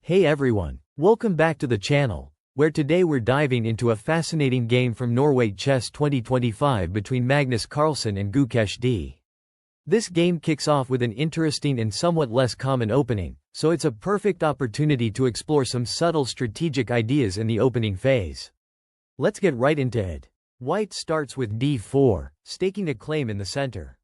Hey everyone, welcome back to the channel, where today we're diving into a fascinating game from Norway Chess 2025 between Magnus Carlsen and Gukesh D. This game kicks off with an interesting and somewhat less common opening, so it's a perfect opportunity to explore some subtle strategic ideas in the opening phase. Let's get right into it. White starts with d4, staking a claim in the center.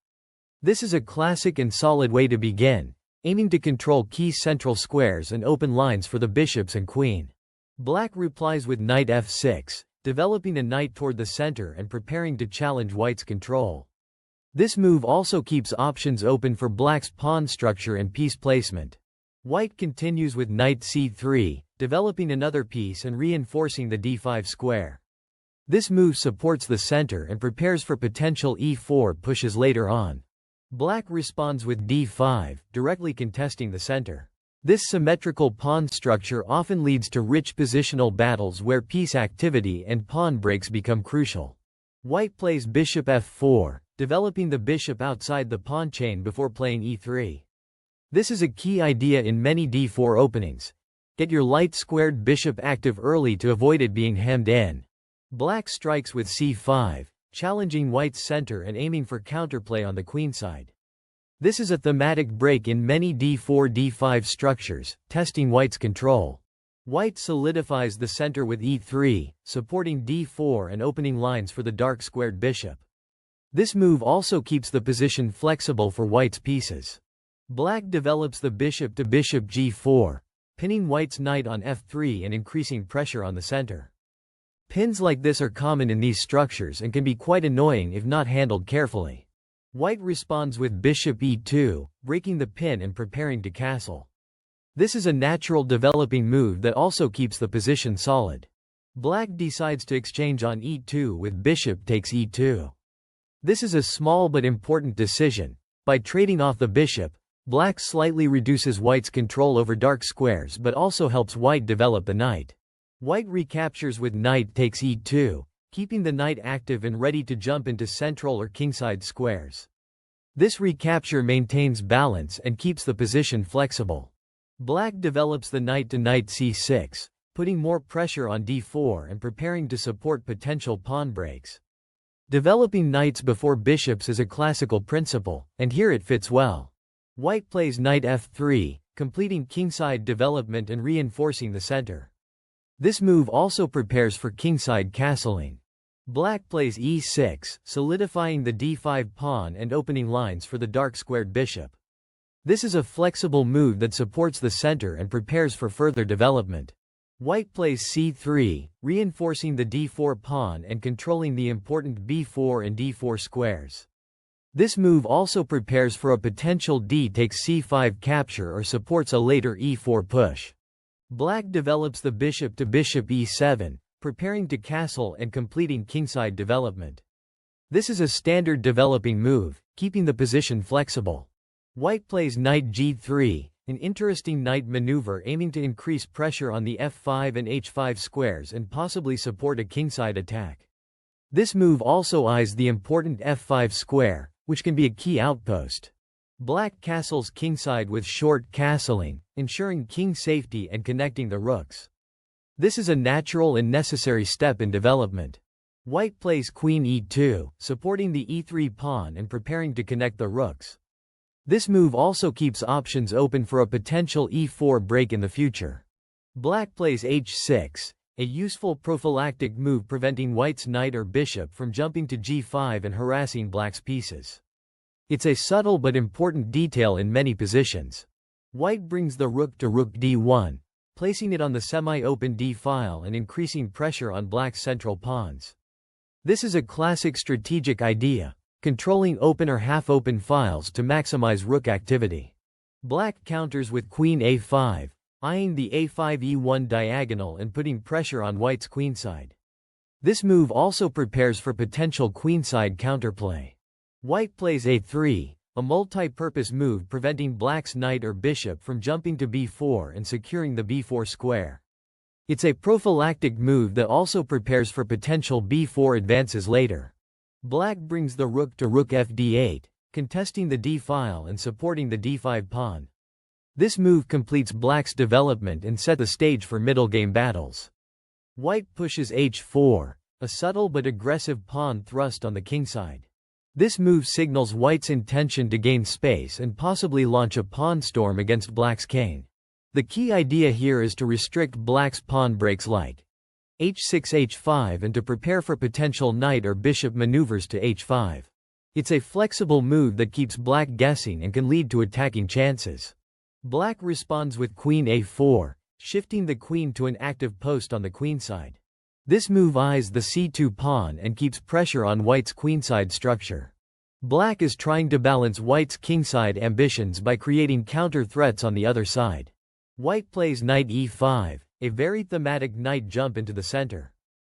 This is a classic and solid way to begin, aiming to control key central squares and open lines for the bishops and queen. Black replies with knight f6, developing a knight toward the center and preparing to challenge White's control. This move also keeps options open for Black's pawn structure and piece placement. White continues with knight c3, developing another piece and reinforcing the d5 square. This move supports the center and prepares for potential e4 pushes later on. Black responds with d5, directly contesting the center. This symmetrical pawn structure often leads to rich positional battles where piece activity and pawn breaks become crucial. White plays bishop f4, developing the bishop outside the pawn chain before playing e3. This is a key idea in many d4 openings. Get your light-squared bishop active early to avoid it being hemmed in. Black strikes with c5, challenging White's center and aiming for counterplay on the queenside. This is a thematic break in many d4-d5 structures, testing White's control. White solidifies the center with e3, supporting d4 and opening lines for the dark-squared bishop. This move also keeps the position flexible for White's pieces. Black develops the bishop to bishop g4, pinning White's knight on f3 and increasing pressure on the center. Pins like this are common in these structures and can be quite annoying if not handled carefully. White responds with bishop e2, breaking the pin and preparing to castle. This is a natural developing move that also keeps the position solid. Black decides to exchange on e2 with bishop takes e2. This is a small but important decision. By trading off the bishop, Black slightly reduces White's control over dark squares but also helps White develop the knight. White recaptures with knight takes e2, keeping the knight active and ready to jump into central or kingside squares. This recapture maintains balance and keeps the position flexible. Black develops the knight to knight c6, putting more pressure on d4 and preparing to support potential pawn breaks. Developing knights before bishops is a classical principle, and here it fits well. White plays knight f3, completing kingside development and reinforcing the center. This move also prepares for kingside castling. Black plays e6, solidifying the d5 pawn and opening lines for the dark-squared bishop. This is a flexible move that supports the center and prepares for further development. White plays c3, reinforcing the d4 pawn and controlling the important b4 and d4 squares. This move also prepares for a potential d takes c5 capture or supports a later e4 push. Black develops the bishop to bishop e7, preparing to castle and completing kingside development. This is a standard developing move, keeping the position flexible. White plays knight g3, an interesting knight maneuver aiming to increase pressure on the f5 and h5 squares and possibly support a kingside attack. This move also eyes the important f5 square, which can be a key outpost. Black castles kingside with short castling, ensuring king safety and connecting the rooks. This is a natural and necessary step in development. White plays queen e2, supporting the e3 pawn and preparing to connect the rooks. This move also keeps options open for a potential e4 break in the future. Black plays h6, a useful prophylactic move preventing White's knight or bishop from jumping to g5 and harassing Black's pieces. It's a subtle but important detail in many positions. White brings the rook to rook d1, placing it on the semi-open d-file and increasing pressure on Black's central pawns. This is a classic strategic idea, controlling open or half-open files to maximize rook activity. Black counters with queen a5, eyeing the a5-e1 diagonal and putting pressure on White's queenside. This move also prepares for potential queenside counterplay. White plays a3, a multi-purpose move preventing Black's knight or bishop from jumping to b4 and securing the b4 square. It's a prophylactic move that also prepares for potential b4 advances later. Black brings the rook to rook fd8, contesting the d-file and supporting the d5 pawn. This move completes black's development and set the stage for middle game battles. White pushes h4, a subtle but aggressive pawn thrust on the kingside. This move signals white's intention to gain space and possibly launch a pawn storm against black's king. The key idea here is to restrict black's pawn breaks like h6 h5 and to prepare for potential knight or bishop maneuvers to h5. It's a flexible move that keeps black guessing and can lead to attacking chances. Black responds with queen a4, shifting the queen to an active post on the queenside. This move eyes the c2 pawn and keeps pressure on white's queenside structure. Black is trying to balance white's kingside ambitions by creating counter threats on the other side. White plays knight e5, a very thematic knight jump into the center.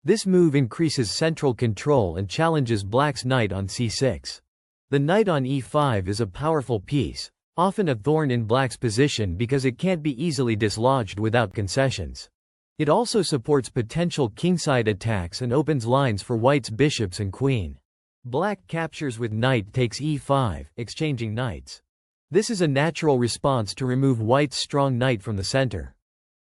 This move increases central control and challenges black's knight on c6. The knight on e5 is a powerful piece, often a thorn in black's position because it can't be easily dislodged without concessions. It also supports potential kingside attacks and opens lines for white's bishops and queen. Black captures with knight takes e5, exchanging knights. This is a natural response to remove white's strong knight from the center.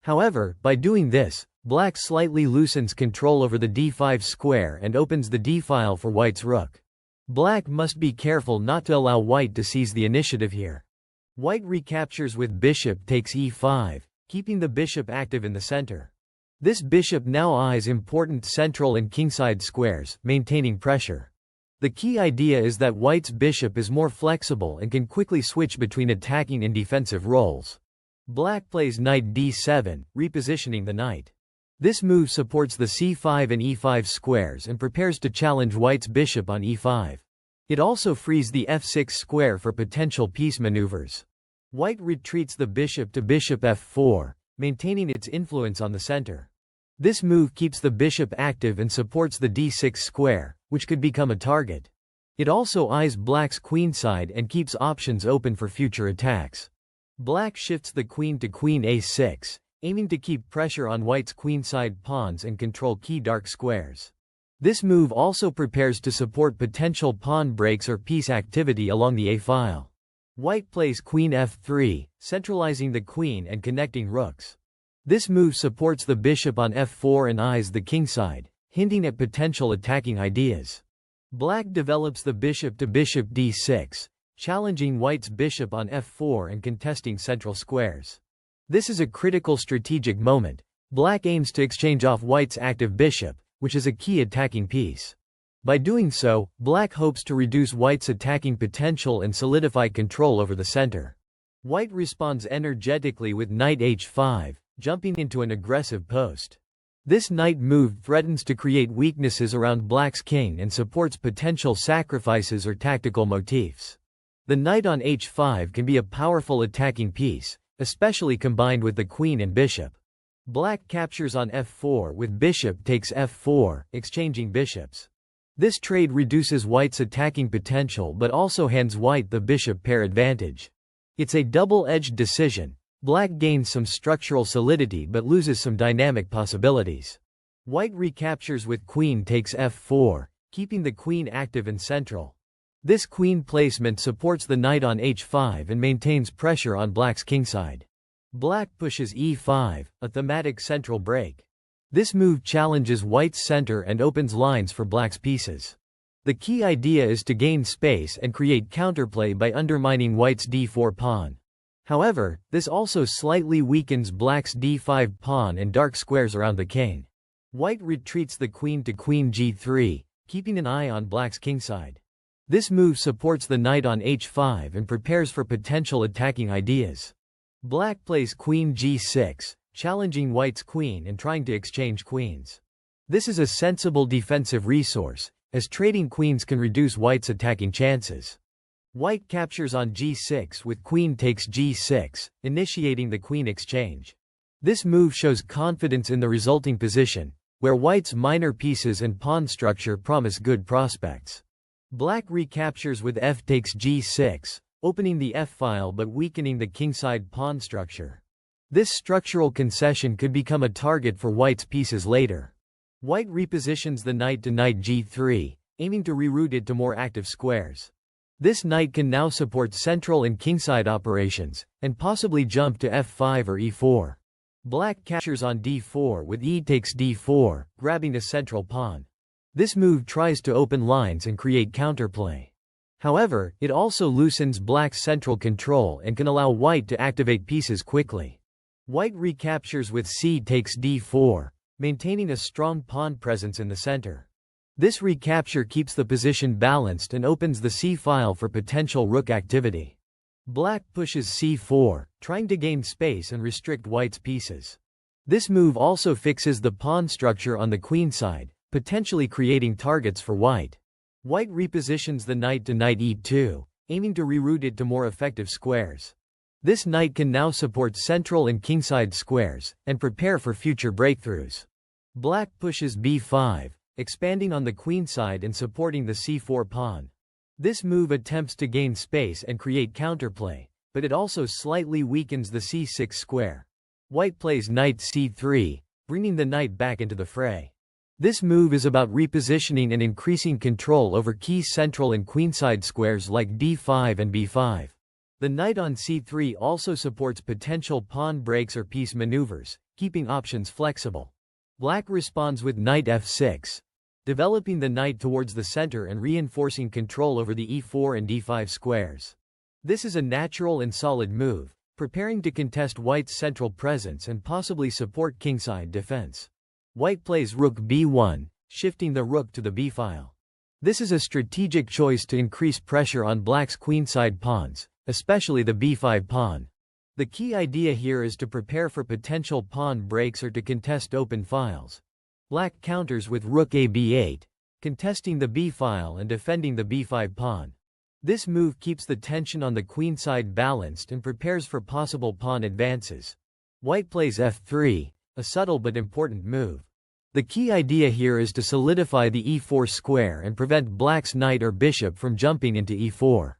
However, by doing this, black slightly loosens control over the d5 square and opens the d-file for white's rook. Black must be careful not to allow white to seize the initiative here. White recaptures with bishop takes e5, keeping the bishop active in the center. This bishop now eyes important central and kingside squares, maintaining pressure. The key idea is that white's bishop is more flexible and can quickly switch between attacking and defensive roles. Black plays knight d7, repositioning the knight. This move supports the c5 and e5 squares and prepares to challenge white's bishop on e5. It also frees the f6 square for potential piece maneuvers. White retreats the bishop to bishop f4, maintaining its influence on the center. This move keeps the bishop active and supports the d6 square, which could become a target. It also eyes black's queenside and keeps options open for future attacks. Black shifts the queen to queen a6, aiming to keep pressure on white's queenside pawns and control key dark squares. This move also prepares to support potential pawn breaks or piece activity along the a-file. White plays queen f3, centralizing the queen and connecting rooks. This move supports the bishop on f4 and eyes the kingside, hinting at potential attacking ideas. Black develops the bishop to bishop d6, challenging white's bishop on f4 and contesting central squares. This is a critical strategic moment. Black aims to exchange off white's active bishop, which is a key attacking piece. By doing so, black hopes to reduce white's attacking potential and solidify control over the center. White responds energetically with knight h5, jumping into an aggressive post. This knight move threatens to create weaknesses around black's king and supports potential sacrifices or tactical motifs. The knight on h5 can be a powerful attacking piece, especially combined with the queen and bishop. Black captures on f4 with bishop takes f4, exchanging bishops. This trade reduces white's attacking potential but also hands white the bishop pair advantage. It's a double-edged decision. Black gains some structural solidity but loses some dynamic possibilities. White recaptures with queen takes f4, keeping the queen active and central. This queen placement supports the knight on h5 and maintains pressure on black's kingside. Black pushes e5, a thematic central break. This move challenges white's center and opens lines for black's pieces. The key idea is to gain space and create counterplay by undermining white's d4 pawn. However, this also slightly weakens black's d5 pawn and dark squares around the king. White retreats the queen to queen g3, keeping an eye on black's kingside. This move supports the knight on h5 and prepares for potential attacking ideas. Black plays queen g6, challenging white's queen and trying to exchange queens. This is a sensible defensive resource, as trading queens can reduce white's attacking chances. White captures on g6 with queen takes g6, initiating the queen exchange. This move shows confidence in the resulting position, where white's minor pieces and pawn structure promise good prospects. Black recaptures with f takes g6, opening the f-file but weakening the kingside pawn structure. This structural concession could become a target for white's pieces later. White repositions the knight to knight g3, aiming to reroute it to more active squares. This knight can now support central and kingside operations, and possibly jump to f5 or e4. Black captures on d4 with e takes d4, grabbing a central pawn. This move tries to open lines and create counterplay. However, it also loosens black's central control and can allow white to activate pieces quickly. White recaptures with c takes d4, maintaining a strong pawn presence in the center. This recapture keeps the position balanced and opens the c-file for potential rook activity. Black pushes c4, trying to gain space and restrict white's pieces. This move also fixes the pawn structure on the queen side, potentially creating targets for white. White repositions the knight to knight e2, aiming to reroute it to more effective squares. This knight can now support central and kingside squares, and prepare for future breakthroughs. Black pushes b5, expanding on the queen side and supporting the c4 pawn. This move attempts to gain space and create counterplay, but it also slightly weakens the c6 square. White plays knight c3, bringing the knight back into the fray. This move is about repositioning and increasing control over key central and queenside squares like d5 and b5. The knight on c3 also supports potential pawn breaks or piece maneuvers, keeping options flexible. Black responds with knight f6, developing the knight towards the center and reinforcing control over the e4 and d5 squares. This is a natural and solid move, preparing to contest white's central presence and possibly support kingside defense. White plays rook b1, shifting the rook to the b-file. This is a strategic choice to increase pressure on black's queenside pawns, especially the b5 pawn. The key idea here is to prepare for potential pawn breaks or to contest open files. Black counters with rook a b8, contesting the b-file and defending the b5 pawn. This move keeps the tension on the queenside balanced and prepares for possible pawn advances. White plays f3, a subtle but important move. The key idea here is to solidify the e4 square and prevent black's knight or bishop from jumping into e4.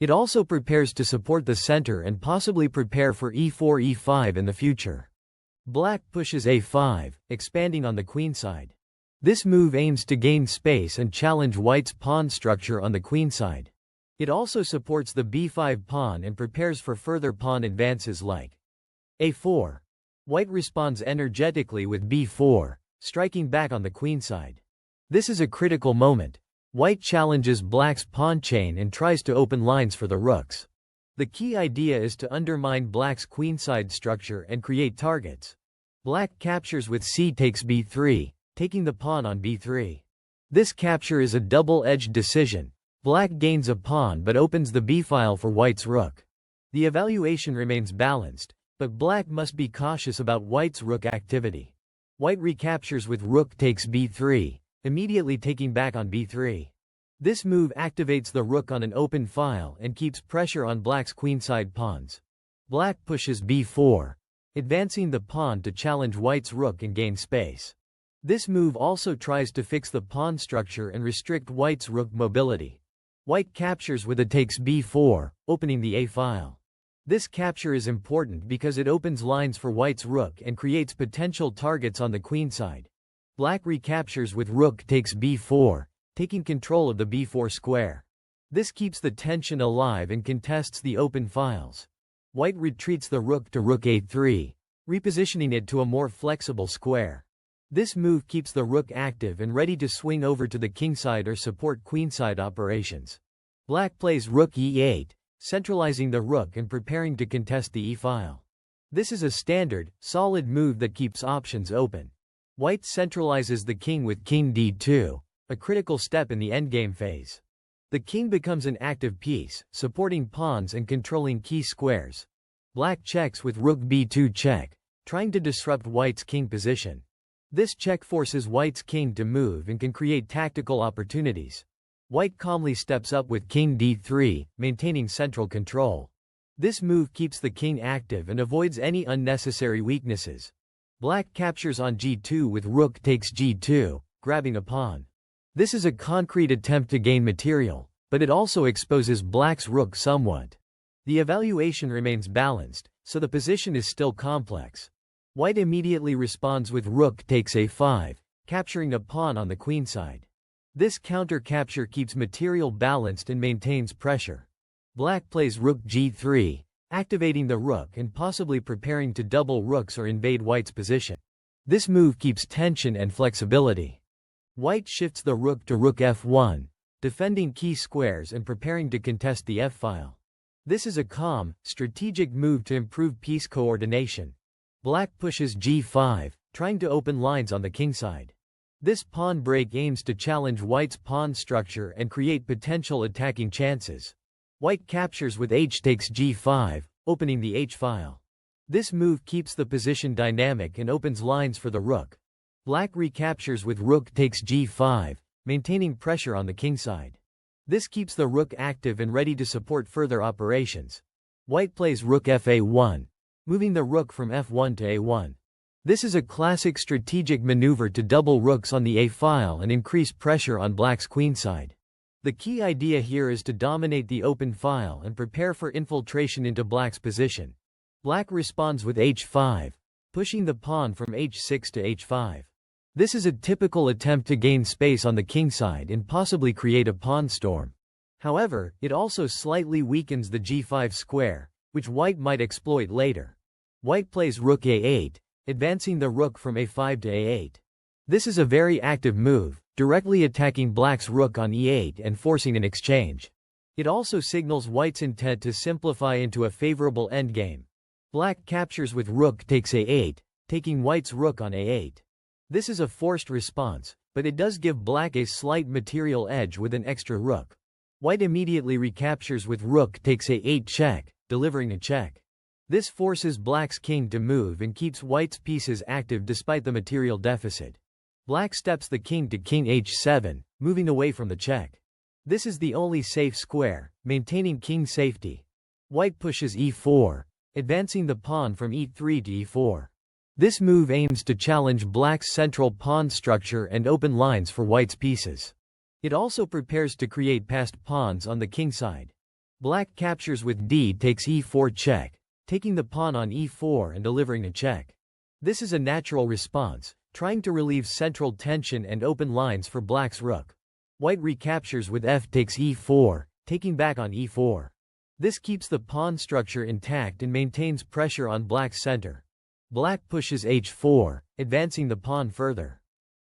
It also prepares to support the center and possibly prepare for e4 e5 in the future. Black pushes a5, expanding on the queenside. This move aims to gain space and challenge white's pawn structure on the queenside. It also supports the b5 pawn and prepares for further pawn advances like a4. White responds energetically with b4, striking back on the queenside. This is a critical moment. White challenges black's pawn chain and tries to open lines for the rooks. The key idea is to undermine black's queenside structure and create targets. Black captures with c takes b3, taking the pawn on b3. This capture is a double-edged decision. Black gains a pawn but opens the b-file for white's rook. The evaluation remains balanced, but black must be cautious about white's rook activity. White recaptures with rook takes b3, immediately taking back on b3. This move activates the rook on an open file and keeps pressure on black's queenside pawns. Black pushes b4, advancing the pawn to challenge white's rook and gain space. This move also tries to fix the pawn structure and restrict white's rook mobility. White captures with a takes b4, opening the a-file. This capture is important because it opens lines for white's rook and creates potential targets on the queenside. Black recaptures with rook takes b4, taking control of the b4 square. This keeps the tension alive and contests the open files. White retreats the rook to rook a3, repositioning it to a more flexible square. This move keeps the rook active and ready to swing over to the kingside or support queenside operations. Black plays rook e8, centralizing the rook and preparing to contest the e-file. This is a standard, solid move that keeps options open. White centralizes the king with king d2, a critical step in the endgame phase. The king becomes an active piece, supporting pawns and controlling key squares. Black checks with rook b2 check, trying to disrupt white's king position. This check forces white's king to move and can create tactical opportunities. White calmly steps up with king d3, maintaining central control. This move keeps the king active and avoids any unnecessary weaknesses. Black captures on g2 with rook takes g2, grabbing a pawn. This is a concrete attempt to gain material, but it also exposes black's rook somewhat. The evaluation remains balanced, so the position is still complex. White immediately responds with rook takes a5, capturing a pawn on the queenside. This counter capture keeps material balanced and maintains pressure. Black plays rook g3, activating the rook and possibly preparing to double rooks or invade white's position. This move keeps tension and flexibility. White shifts the rook to rook f1, defending key squares and preparing to contest the f-file. This is a calm, strategic move to improve piece coordination. Black pushes g5, trying to open lines on the kingside. This pawn break aims to challenge white's pawn structure and create potential attacking chances. White captures with h takes g5, opening the h-file. This move keeps the position dynamic and opens lines for the rook. Black recaptures with rook takes g5, maintaining pressure on the kingside. This keeps the rook active and ready to support further operations. White plays rook fa1, moving the rook from f1 to a1. This is a classic strategic maneuver to double rooks on the a-file and increase pressure on black's queenside. The key idea here is to dominate the open file and prepare for infiltration into black's position. Black responds with h5, pushing the pawn from h6 to h5. This is a typical attempt to gain space on the kingside and possibly create a pawn storm. However, it also slightly weakens the g5 square, which white might exploit later. White plays rook a8, advancing the rook from a5 to a8. This is a very active move, directly attacking black's rook on e8 and forcing an exchange. It also signals white's intent to simplify into a favorable endgame. Black captures with rook takes a8, taking white's rook on a8. This is a forced response, but it does give black a slight material edge with an extra rook. White immediately recaptures with rook takes a8 check, delivering a check. This forces black's king to move and keeps white's pieces active despite the material deficit. Black steps the king to king h7, moving away from the check. This is the only safe square, maintaining king safety. White pushes e4, advancing the pawn from e3 to e4. This move aims to challenge black's central pawn structure and open lines for white's pieces. It also prepares to create passed pawns on the kingside. Black captures with d takes e4 check, taking the pawn on e4 and delivering a check. This is a natural response, trying to relieve central tension and open lines for black's rook. White recaptures with f takes e4, taking back on e4. This keeps the pawn structure intact and maintains pressure on black's center. Black pushes h4, advancing the pawn further.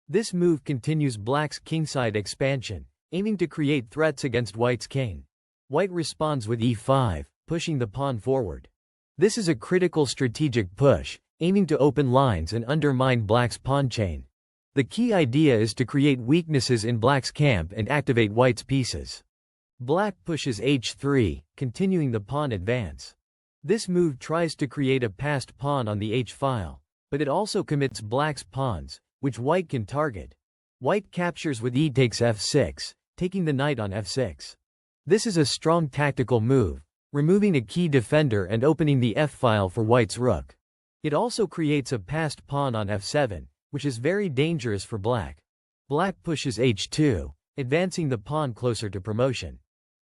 This move continues black's kingside expansion, aiming to create threats against white's king. White responds with e5, pushing the pawn forward. This is a critical strategic push, aiming to open lines and undermine black's pawn chain. The key idea is to create weaknesses in black's camp and activate white's pieces. Black pushes h3, continuing the pawn advance. This move tries to create a passed pawn on the h-file, but it also commits black's pawns, which white can target. White captures with e takes f6, taking the knight on f6. This is a strong tactical move, removing a key defender and opening the f-file for white's rook. It also creates a passed pawn on f7, which is very dangerous for black. Black pushes h2, advancing the pawn closer to promotion.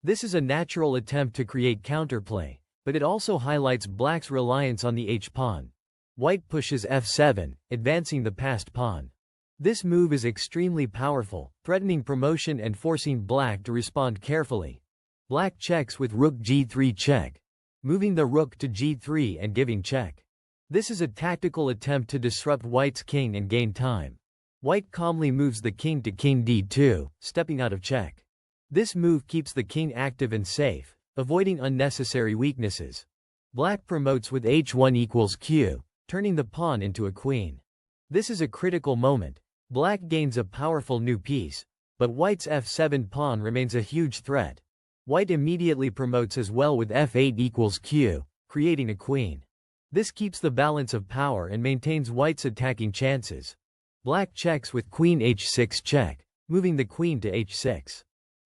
This is a natural attempt to create counterplay, but it also highlights black's reliance on the h-pawn. White pushes f7, advancing the passed pawn. This move is extremely powerful, threatening promotion and forcing black to respond carefully. Black checks with rook g3 check, moving the rook to g3 and giving check. This is a tactical attempt to disrupt white's king and gain time. White calmly moves the king to king d2, stepping out of check. This move keeps the king active and safe, avoiding unnecessary weaknesses. Black promotes with h1 equals q, turning the pawn into a queen. This is a critical moment. Black gains a powerful new piece, but white's f7 pawn remains a huge threat. White immediately promotes as well with f8 equals q, creating a queen. This keeps the balance of power and maintains white's attacking chances. Black checks with queen h6 check, moving the queen to h6.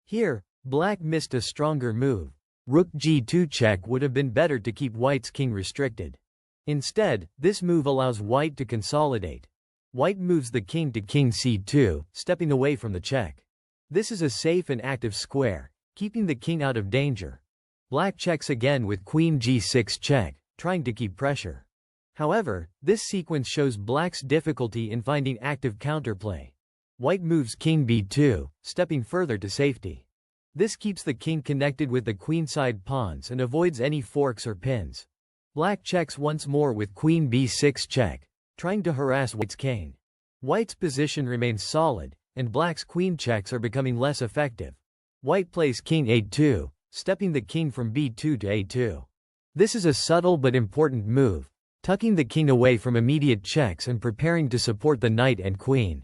Here, black missed a stronger move. Rook g2 check would have been better to keep white's king restricted. Instead, this move allows white to consolidate. White moves the king to king c2, stepping away from the check. This is a safe and active square, keeping the king out of danger. Black checks again with queen g6 check, trying to keep pressure. However, this sequence shows black's difficulty in finding active counterplay. White moves king b2, stepping further to safety. This keeps the king connected with the queenside pawns and avoids any forks or pins. Black checks once more with queen b6 check, trying to harass white's king. White's position remains solid, and black's queen checks are becoming less effective. White plays king a2, stepping the king from b2 to a2. This is a subtle but important move, tucking the king away from immediate checks and preparing to support the knight and queen.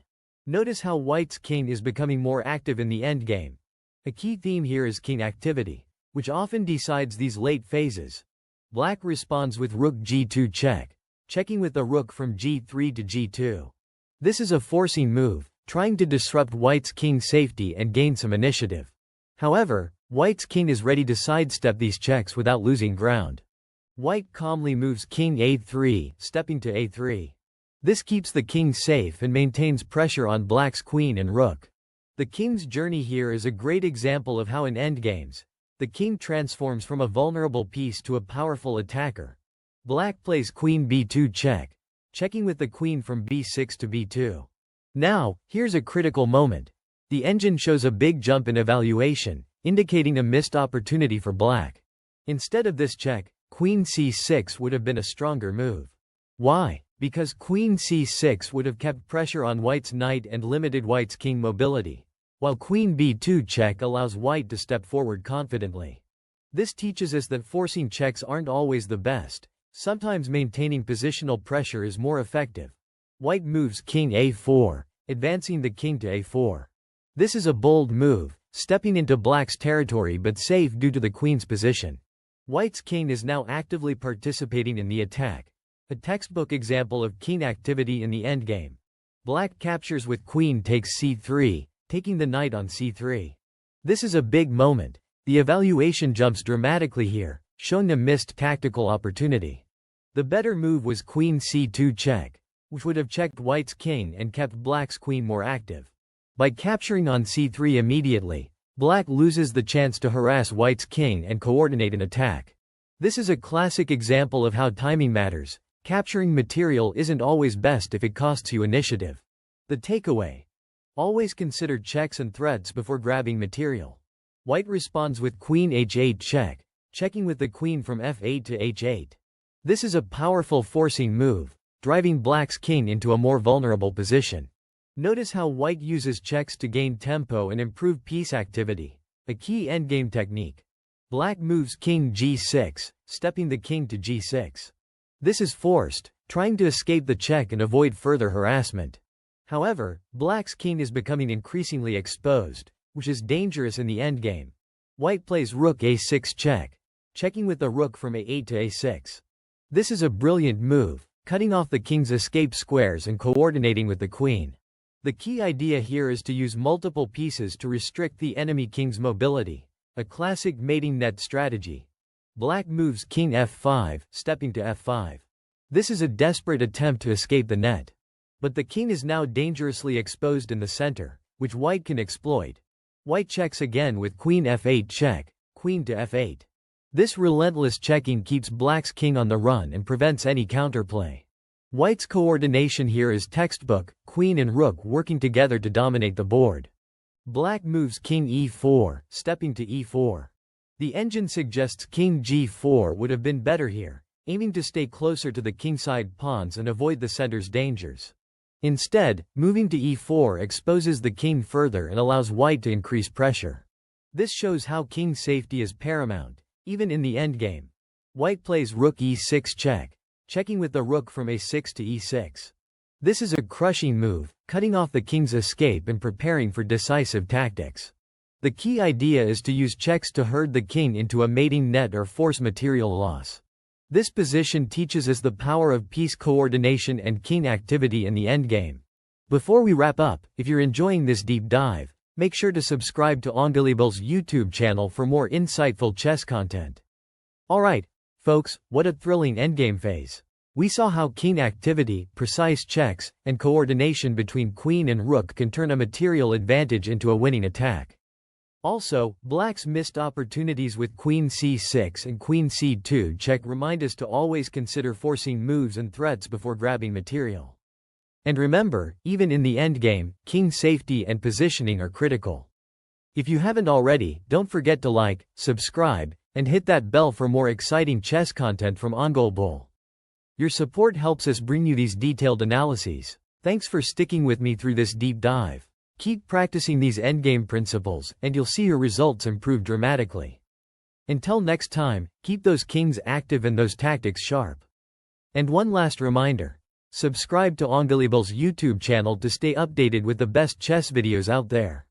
Notice how white's king is becoming more active in the endgame. A key theme here is king activity, which often decides these late phases. Black responds with rook g2 check, checking with the rook from g3 to g2. This is a forcing move, trying to disrupt white's king's safety and gain some initiative. However, white's king is ready to sidestep these checks without losing ground. White calmly moves king a3, stepping to a3. This keeps the king safe and maintains pressure on black's queen and rook. The king's journey here is a great example of how in endgames, the king transforms from a vulnerable piece to a powerful attacker. Black plays queen b2 check, checking with the queen from b6 to b2. Now, here's a critical moment. The engine shows a big jump in evaluation, indicating a missed opportunity for black. Instead of this check, queen c6 would have been a stronger move. Why? Because queen c6 would have kept pressure on white's knight and limited white's king mobility, while queen b2 check allows white to step forward confidently. This teaches us that forcing checks aren't always the best. Sometimes maintaining positional pressure is more effective. White moves king a4, advancing the king to a4. This is a bold move, stepping into black's territory but safe due to the queen's position. White's king is now actively participating in the attack, a textbook example of king activity in the endgame. Black captures with queen takes c3, taking the knight on c3. This is a big moment. The evaluation jumps dramatically here, showing a missed tactical opportunity. The better move was queen c2 check, which would have checked white's king and kept black's queen more active. By capturing on c3 immediately, black loses the chance to harass white's king and coordinate an attack. This is a classic example of how timing matters. Capturing material isn't always best if it costs you initiative. The takeaway: always consider checks and threats before grabbing material. White responds with queen h8 check, checking with the queen from f8 to h8. This is a powerful forcing move, driving black's king into a more vulnerable position. Notice how white uses checks to gain tempo and improve piece activity, a key endgame technique. Black moves king g6, stepping the king to g6. This is forced, trying to escape the check and avoid further harassment. However, black's king is becoming increasingly exposed, which is dangerous in the endgame. White plays rook a6 check, checking with the rook from a8 to a6. This is a brilliant move, cutting off the king's escape squares and coordinating with the queen. The key idea here is to use multiple pieces to restrict the enemy king's mobility, a classic mating net strategy. Black moves king f5, stepping to f5. This is a desperate attempt to escape the net. But the king is now dangerously exposed in the center, which white can exploit. White checks again with queen f8 check, queen to f8. This relentless checking keeps black's king on the run and prevents any counterplay. White's coordination here is textbook, queen and rook working together to dominate the board. Black moves king e4, stepping to e4. The engine suggests king g4 would have been better here, aiming to stay closer to the kingside pawns and avoid the center's dangers. Instead, moving to e4 exposes the king further and allows white to increase pressure. This shows how king safety is paramount, even in the endgame. White plays rook e6 check, checking with the rook from a6 to e6. This is a crushing move, cutting off the king's escape and preparing for decisive tactics. The key idea is to use checks to herd the king into a mating net or force material loss. This position teaches us the power of piece coordination and king activity in the endgame. Before we wrap up, if you're enjoying this deep dive, make sure to subscribe to Unforgettable YouTube channel for more insightful chess content. Alright, folks, what a thrilling endgame phase. We saw how king activity, precise checks, and coordination between queen and rook can turn a material advantage into a winning attack. Also, black's missed opportunities with queen c6 and queen c2 check remind us to always consider forcing moves and threats before grabbing material. And remember, even in the endgame, king safety and positioning are critical. If you haven't already, don't forget to like, subscribe, and hit that bell for more exciting chess content from unforgettable. Your support helps us bring you these detailed analyses. Thanks for sticking with me through this deep dive. Keep practicing these endgame principles, and you'll see your results improve dramatically. Until next time, keep those kings active and those tactics sharp. And one last reminder. Subscribe to unforgettable's YouTube channel to stay updated with the best chess videos out there.